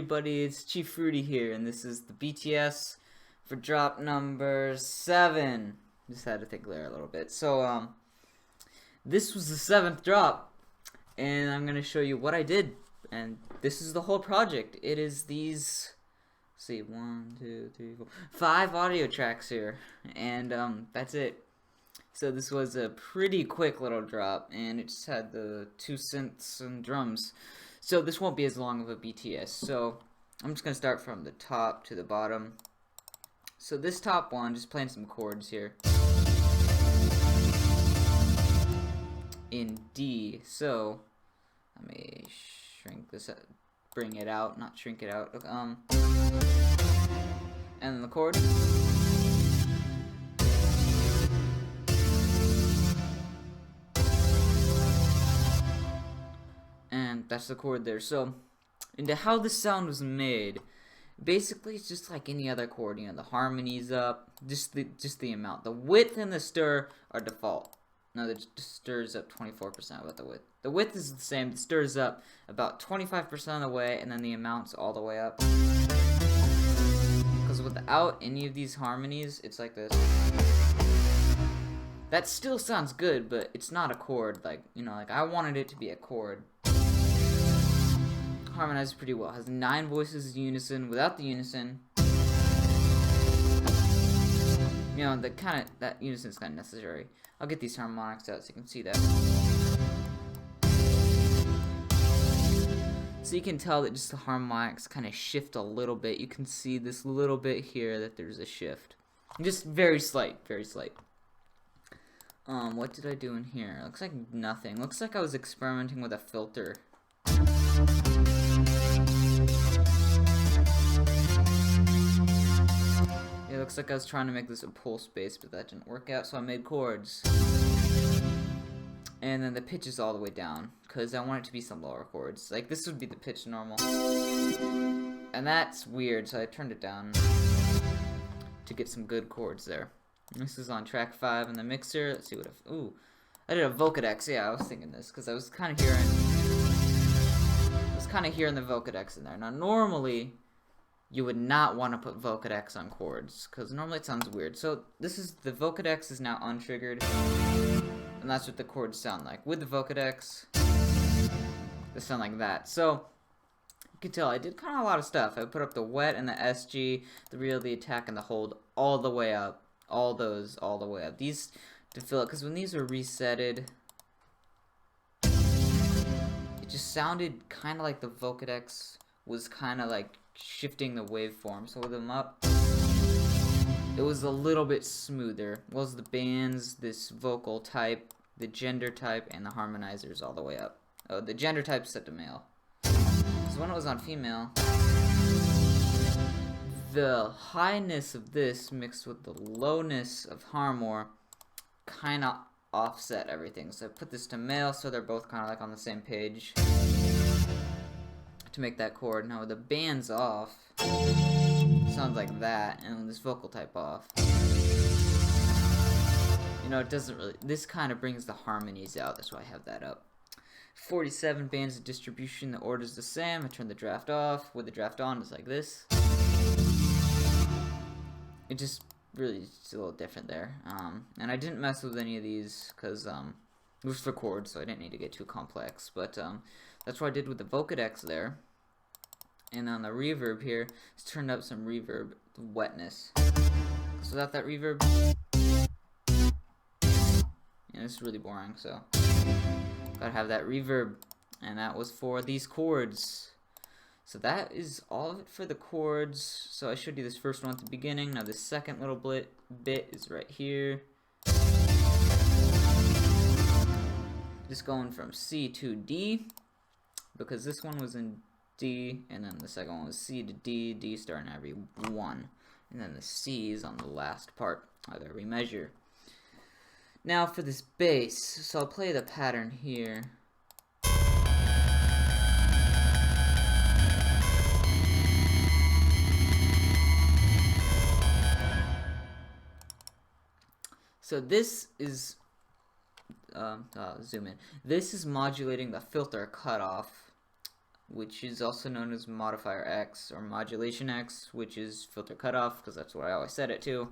everybody, it's Chief Fruity here, and this is the BTS for drop number 7. Just had to think there a little bit. So, this was the 7th drop, and I'm going to show you what I did, and this is the whole project. It is these, let's see, 1, 2, 3, 4, 5 audio tracks here, and that's it. So this was a pretty quick little drop, and it just had the 2 synths and drums. So this won't be as long of a BTS. So I'm just going to start from the top to the bottom. So this top one, just playing some chords here. In D. So let me shrink this up, bring it out, not shrink it out. And then the chord. That's the chord there. So, into how the sound was made, basically it's just like any other chord. You know, the harmony's up, just the amount. The width and the stir are default. No, the stir is up 24% with the width. The width is the same. The stir is up about 25% of the way, and then the amount's all the way up. Because without any of these harmonies, it's like this. That still sounds good, but it's not a chord. Like, you know, like I wanted it to be a chord. Harmonizes pretty well. Has 9 voices in unison. Without the unison, you know, that unison is kind of necessary. I'll get these harmonics out so you can see that. So you can tell that just the harmonics kind of shift a little bit. You can see this little bit here that there's a shift. Just very slight, very slight. What did I do in here? Looks like nothing. Looks like I was experimenting with a filter. It looks like I was trying to make this a pulse bass, but that didn't work out, so I made chords. And then the pitch is all the way down, because I want it to be some lower chords. Like, this would be the pitch normal. And that's weird, so I turned it down to get some good chords there. This is on track 5 in the mixer. Let's see what ooh. I did a Vocodex. Yeah, I was thinking this, because I was kind of hearing the Vocodex in there. Now, normally, you would not want to put Vocodex on chords, because normally it sounds weird. So this is, the Vocodex is now untriggered, and that's what the chords sound like. With the Vocodex, they sound like that. So you can tell I did kind of a lot of stuff. I put up the wet and the SG, the real, the attack, and the hold all the way up. All those all the way up. These to fill it, because when these were resetted, it just sounded kind of like the Vocodex was kind of like shifting the waveform. So with them up, it was a little bit smoother. Was the bands, this vocal type, the gender type, and the harmonizers all the way up. Oh, the gender type set to male. So when it was on female, the highness of this mixed with the lowness of Harmor kind of offset everything. So I put this to male, so they're both kind of like on the same page to make that chord. Now with the bands off, it sounds like that, and with this vocal type off, you know, it doesn't really, this kind of brings the harmonies out. That's why I have that up. 47 bands of distribution, the order's the same. I turn the draft off. With the draft on, it's like this. It just really is a little different there. And I didn't mess with any of these because it was for chords, so I didn't need to get too complex. But that's what I did with the Vocodex there. And on the reverb here, it's turned up some reverb wetness. So without that reverb, yeah, it's really boring. So gotta have that reverb, and that was for these chords. So that is all of it for the chords. So I showed you this first one at the beginning. Now this second little bit is right here. Just going from C to D, because this one was in D, and then the second one was C to D, D starting every 1. And then the C is on the last part of every measure. Now for this bass, so I'll play the pattern here. So this is, zoom in. This is modulating the filter cutoff which is also known as modifier X or modulation X, which is filter cutoff, because that's what I always set it to.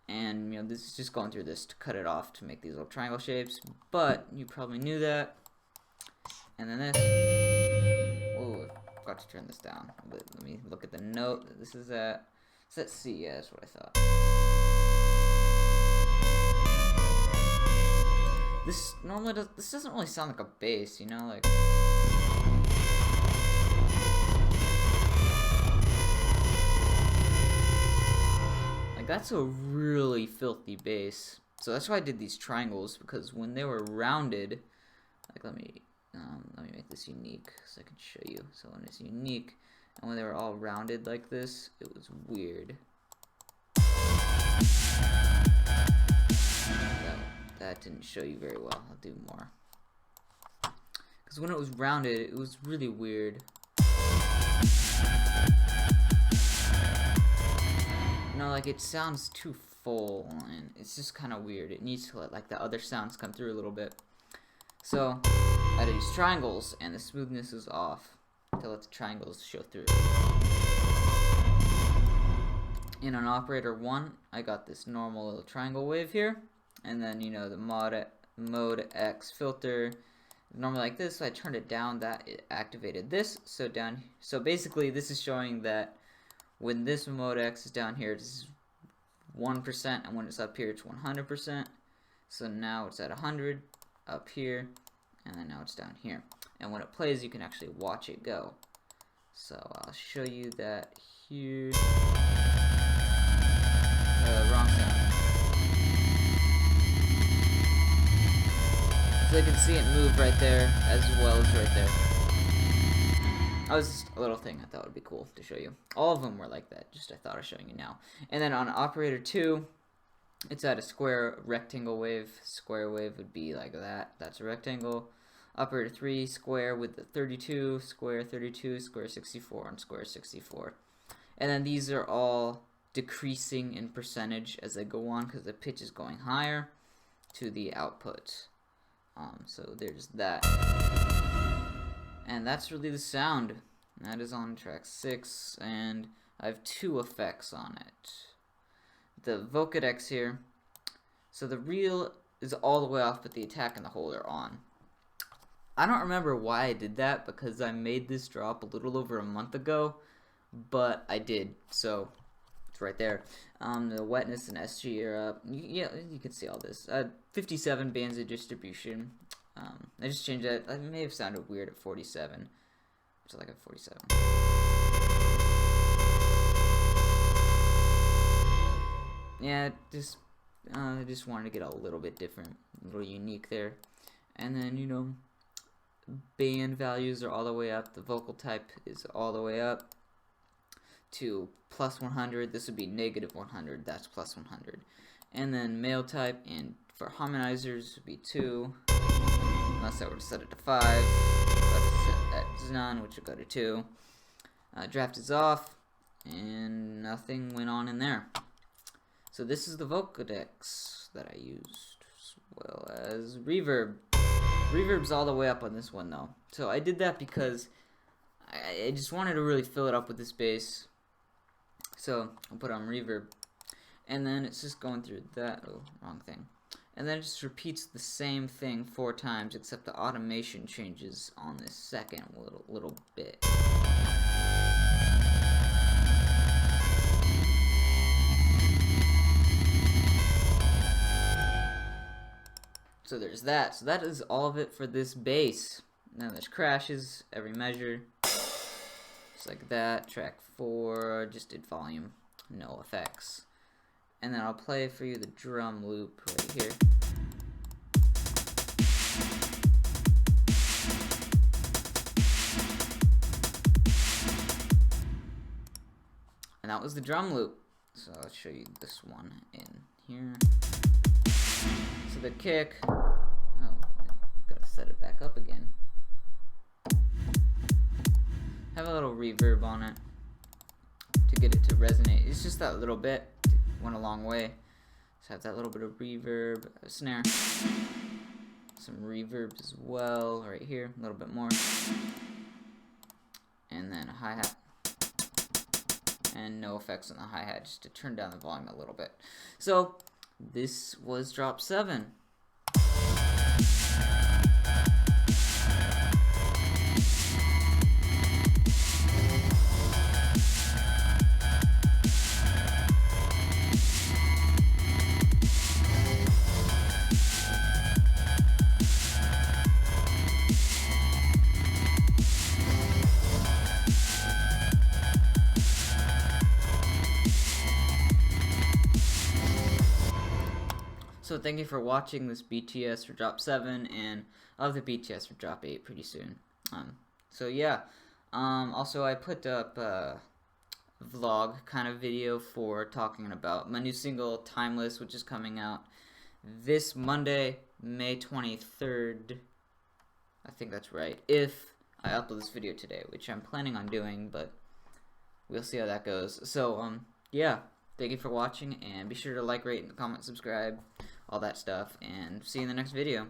And you know, this is just going through this to cut it off to make these little triangle shapes, but you probably knew that. And then this, oh, I forgot to turn this down, but let me look at the note that this is at. It's at C, yeah, that's what I thought. This normally this doesn't really sound like a bass, you know, like. That's a really filthy bass. So that's why I did these triangles, because when they were rounded, like let me make this unique so I can show you. So when it's unique, and when they were all rounded like this, it was weird. That didn't show you very well. I'll do more. Because when it was rounded, it was really weird. No, like it sounds too full, and it's just kind of weird. It needs to let like the other sounds come through a little bit. So I use triangles, and the smoothness is off to let the triangles show through. In an operator 1, I got this normal little triangle wave here, and then you know the mode X filter normally like this. So I turned it down, that it activated this. So basically this is showing that when this mode X is down here, it's 1%, and when it's up here, it's 100%. So now it's at 100 up here, and then now it's down here. And when it plays, you can actually watch it go. So I'll show you that here. Wrong sound. So you can see it move right there, as well as right there. That was just a little thing I thought would be cool to show you. All of them were like that, just I thought of showing you now. And then on operator 2, it's at a square rectangle wave. Square wave would be like that. That's a rectangle. Operator 3, square with the 32, square 32, square 64, and square 64. And then these are all decreasing in percentage as they go on, because the pitch is going higher to the output. So there's that. And that's really the sound. That is on track 6, and I have 2 effects on it. The Vocodex here. So the reel is all the way off, but the attack and the hold are on. I don't remember why I did that, because I made this drop a little over a month ago, but I did, so it's right there. The wetness and SG are up. Yeah, you can see all this. 57 bands of distribution. I just changed that. It may have sounded weird at 47. So like at 47. Yeah, I just wanted to get a little bit different, a little unique there. And then, you know, band values are all the way up. The vocal type is all the way up to plus 100. This would be negative 100. That's plus 100. And then male type, and for harmonizers would be 2. Unless I were to set it to 5. Let's set that to none, which would go to 2. Draft is off, and nothing went on in there. So this is the Vocodex that I used, as well as reverb. Reverb's all the way up on this one though. So I did that because I just wanted to really fill it up with this bass. So I'll put on reverb, and then it's just going through that. Oh, wrong thing. And then it just repeats the same thing 4 times, except the automation changes on this second little bit. So there's that. So that is all of it for this bass. Now there's crashes, every measure. Just like that. Track 4, just did volume, no effects. And then I'll play for you the drum loop right here. And that was the drum loop. So I'll show you this one in here. So the kick, oh, I've got to set it back up again. Have a little reverb on it to get it to resonate. It's just that little bit. Went a long way. So have that little bit of reverb, a snare, some reverb as well right here, a little bit more. and then a hi-hat, and no effects on the hi-hat, just to turn down the volume a little bit. So this was drop 7. So thank you for watching this BTS for drop 7, and I'll have the BTS for drop 8 pretty soon. So yeah, also I put up a vlog kind of video for talking about my new single Timeless, which is coming out this Monday, May 23rd. I think that's right, if I upload this video today, which I'm planning on doing, but we'll see how that goes. So yeah, thank you for watching, and be sure to like, rate, and comment, subscribe, all that stuff, and see you in the next video.